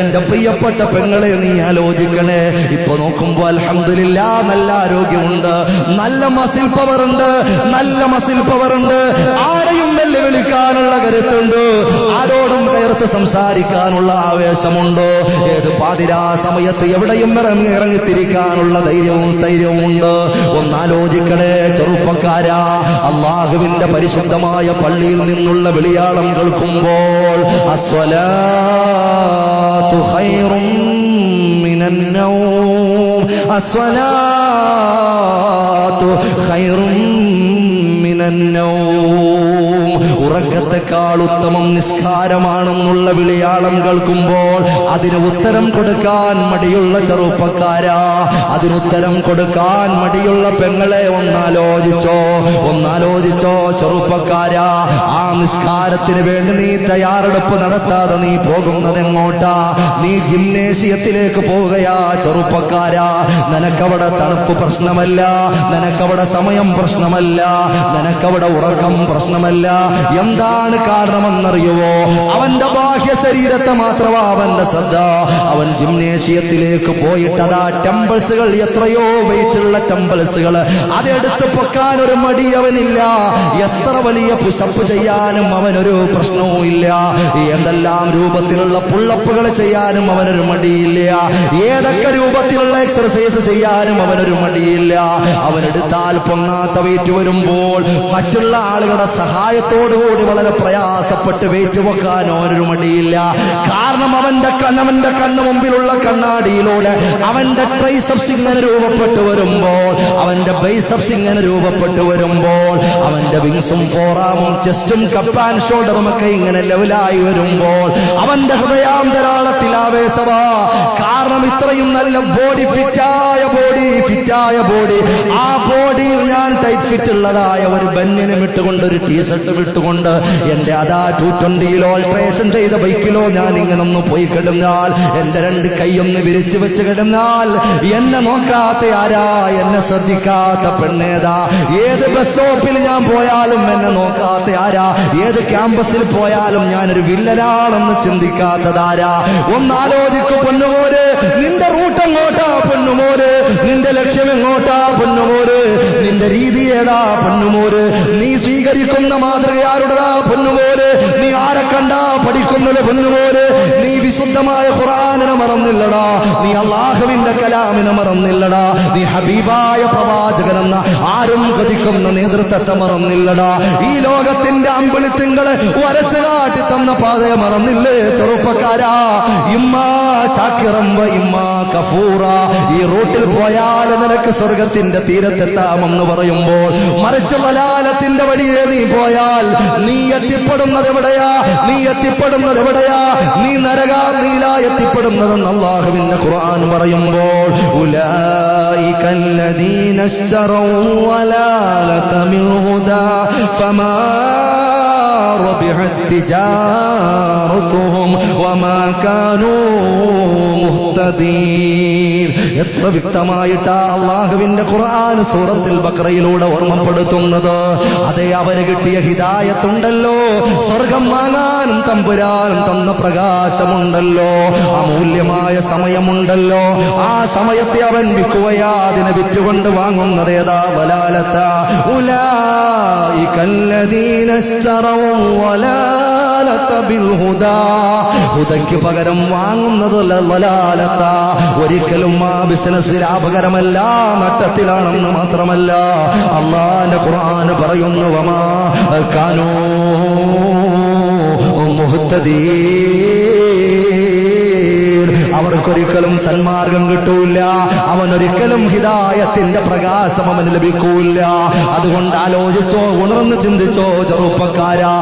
എന്റെ പ്രിയപ്പെട്ട പെങ്ങളെ നീ ആലോചിക്കണേ. ഇപ്പൊ നോക്കുമ്പോ അൽഹംദുലില്ലാ നല്ല ആരോഗ്യമുണ്ട്, നല്ല മസിൽ പവർ ഉണ്ട്, നല്ല മസിൽ പവർ ഉണ്ട്. ആരെയും വെല്ലുവിളിക്കാനുള്ള കരുത്തുണ്ട്, ആരോടും കയർത്ത് സംസാരിക്കാനുള്ള ആവേശമുണ്ട്. ഏത് പാതിരാ സമയത്ത് എവിടെയും ഇറങ്ങിത്തിരിക്കാനുള്ള ധൈര്യവും സ്ഥൈര്യവും ഉണ്ട്. ഒന്നാലോചിക്കണേ ചെറുപ്പക്കാരാ, അള്ളാഹുവിന്റെ പരിശുദ്ധമായ പള്ളിയിൽ നിന്നുള്ള വിളിയാളം കേൾക്കുമ്പോൾ അസ്വലാത്തു ഖൈറും മിനൻ നൗം, അസ്വലാത്തു ഖൈറും മിനൻ നൗം, ഉറക്കത്തെക്കാൾ ഉത്തമം നിസ്കാരമാണെന്നുള്ള വിളിയാളം കേൾക്കുമ്പോൾ അതിന് ഉത്തരം കൊടുക്കാൻ മടിയുള്ള ചെറുപ്പക്കാരാ, അതിനുത്തരം കൊടുക്കാൻ മടിയുള്ള പെങ്ങളെ ഒന്നാലോചിച്ചോ ചെറുപ്പക്കാരാ. ആ നിസ്കാരത്തിന് വേണ്ടി നീ തയ്യാറെടുപ്പ് നടത്താതെ നീ പോകുന്നത് എങ്ങോട്ടാ? നീ ജിംനേഷ്യത്തിലേക്ക് പോവുകയാ ചെറുപ്പക്കാരാ. നിനക്കവിടെ തണുപ്പ് പ്രശ്നമല്ല, നിനക്കവിടെ സമയം പ്രശ്നമല്ല, നിനക്കവിടെ ഉറക്കം പ്രശ്നമല്ല. എന്താണ് കാരണമെന്നറിയുവോ? അവന്റെ ബാഹ്യ ശരീരത്തെ മാത്രമാ അവന്റെ ശ്രദ്ധ. അവൻ ജിംനേഷ്യത്തിലേക്ക് പോയിട്ടതാ ടെമ്പിൾസുകൾ, എത്രയോ വെയിറ്റുള്ള ടെമ്പിൾസുകൾ, അതെടുത്ത് പൊക്കാൻ ഒരു മടി അവനില്ല. എത്ര വലിയ പുഷപ്പ് ചെയ്യാനും അവനൊരു പ്രശ്നവും ഇല്ല. എന്തെല്ലാം രൂപത്തിലുള്ള പുള്ളപ്പുകൾ ചെയ്യാനും അവനൊരു മടിയില്ല. ഏതൊക്കെ രൂപത്തിലുള്ള എക്സർസൈസ് ചെയ്യാനും അവനൊരു മടിയില്ല. അവനെടുത്താൽ പൊങ്ങാത്ത വെയിറ്റ് വരുമ്പോൾ മറ്റുള്ള ആളുകളുടെ സഹായത്തോടുകൂടി വളരെ പ്രയാസപ്പെട്ട് വെയിറ്റ് വെക്കാനോ അവനൊരു മടിയില്ല. കാരണം അവന്റെ കണ്ണ് മുമ്പിലുള്ള കണ്ണാടിയിലൂടെ അവന്റെ ട്രൈസെപ്സ് ഇങ്ങനെ രൂപപ്പെട്ടു വരുമ്പോൾ, അവന്റെ ബൈസെപ്സ് ഇങ്ങനെ രൂപപ്പെട്ടു വരുമ്പോൾ, അവന്റെ വിങ്സും ഫോറാമും ചെസ്റ്റും കപ്പ് ആൻഡ് ഷോൾഡറും ഒക്കെ ഇങ്ങനെ ലെവലായി വരുമ്പോൾ അവന്റെ ഹൃദയാന്തരാളത്തിൽ ആവേശമാ. കാരണം ഇത്രയും നല്ല ബോഡി, ഫിറ്റായ ബോഡി, ആ ബോഡിയിൽ ഞാൻ ടൈറ്റ് ഫിറ്റ് ഉള്ളതായ ഒരു ബനിയനും ഇട്ടുകൊണ്ട്, ഒരു ടീഷർട്ടും ഇട്ടുകൊണ്ട്, എന്റെ അതാ 220 കിലോ ഓൾട്രേഷൻ ചെയ്ത ബൈക്കിലോ ഞാൻ ഇങ്ങനെ ഒന്ന് പോയി കിടന്നാൽ, എന്റെ രണ്ട് കൈയൊന്ന് വിരിച്ചു വെച്ച് കിടന്നാൽ, എന്നെ നോക്കാത്ത ആരാ, എന്നെ ശ്രദ്ധിക്കാത്ത പെണ്ണേതാ? ഏത് ബസ് സ്റ്റോപ്പിൽ ഞാൻ പോയാലും എന്നെ നോക്കാത്ത ആരാ? ഏത് ക്യാമ്പസിൽ പോയാലും ഞാനൊരു വില്ലനാണെന്ന് ചിന്തിക്കാത്തതാരാ? ഒന്നാലോചിക്കു പൊന്നുമോര്, നിന്റെ റൂട്ട് എങ്ങോട്ടാ പൊന്നുമോര്? നിന്റെ ലക്ഷ്യം എങ്ങോട്ടാ പൊന്നുമോര്? നിന്റെ രീതി ഏതാ പൊന്നുമോര്? നീ സ്വീകരിക്കുന്ന മാതൃക ആരുടേതാ പൊന്നുമോര്? നീ ആരെ കണ്ടാ പഠിക്കുന്നത് പൊന്നുമോര്? നീ വിശുദ്ധമായ ഖുർആനിനെ മറന്നില്ലടാ, നീ അല്ലാഹുവിന്റെ കലാമിനെ മറന്നില്ലടാ, നീ ഹബീബായ പ്രവാചകനെന്ന ആരും ഗതിക്കുന്ന നേതൃത്വത്തെ മറന്നില്ലടാ, ഈ ലോകത്തിന്റെ അമ്പിളിത്തിങ്കളെ വരച്ചു കാട്ടി തന്ന പാതയെ മറന്നില്ലേ ചെറുപ്പക്കാരാ? ഇമ്മാ ശാക്കിറം വ ഇമ്മാ കഫൂറ. ഈ റൂട്ടിൽ പോയാൽ നിനക്ക് സ്വർഗത്തിന്റെ തീരത്തെത്താമെന്ന് പറയുമ്പോൾ, മറിച്ച് വലാലത്തിന്റെ വഴിയെ നീ പോയാൽ നീ എത്തിപ്പെടുന്നത് എവിടെയാ? നീ നരകാഗ്നിയിലാ എത്തിപ്പെടുന്നതെന്ന് അല്ലാഹുവിന്റെ ഖുർആൻ പറയുമ്പോൾ, ഉലൈകല്ലദീന ഇശ്തറൗ വലാലത മിൻ ഹുദാ ഫമാ റബിഹത് തിജാറതുഹും വമാ കാനൂ മുഹ്തദീൻ. എത്ര വ്യക്തമായിട്ടാ അല്ലാഹുവിന്റെ ഖുർആൻ സൂറത്തുൽ ബഖറയിലൂടെ ഓർമ്മപ്പെടുത്തുന്നത്. അതേ, അവന് കിട്ടിയ ഹിദായത്തുണ്ടല്ലോ, സ്വർഗം വാങ്ങാനും തമ്പുരാനും തന്ന പ്രകാശമുണ്ടല്ലോ, അമൂല്യമായ സമയമുണ്ടല്ലോ. ആ സമയത്തെ അവൻ വിൽക്കുകയാ, അതിനെ വിറ്റുകൊണ്ട് വാങ്ങുന്നത് ഏതാ? വലാലത. ഉലൈകല്ലദീന ഇശ്തറൗ വലാലത ബിൽ ഹുദാ. ഹുദയ്ക്ക് പകരം വാങ്ങുന്നത് വലാലത. ഒരിക്കലും ആ ബിസിനസ് ലാഭകരമല്ല, നട്ടത്തിലാണെന്ന് മാത്രമല്ല അല്ലാഹുവിന്റെ ഖുർആൻ പറയുന്നു, വമാ കാനൂ മുഹ്തദീൻ. അവർക്കൊരിക്കലും സന്മാർഗം കിട്ടൂല, അവനൊരിക്കലും ഹിദായത്തിന്റെ പ്രകാശം അവന് ലഭിക്കൂല. അതുകൊണ്ട് ആലോചിച്ചോ, ഉണർന്ന് ചിന്തിച്ചോ ചെറുപ്പക്കാരാ.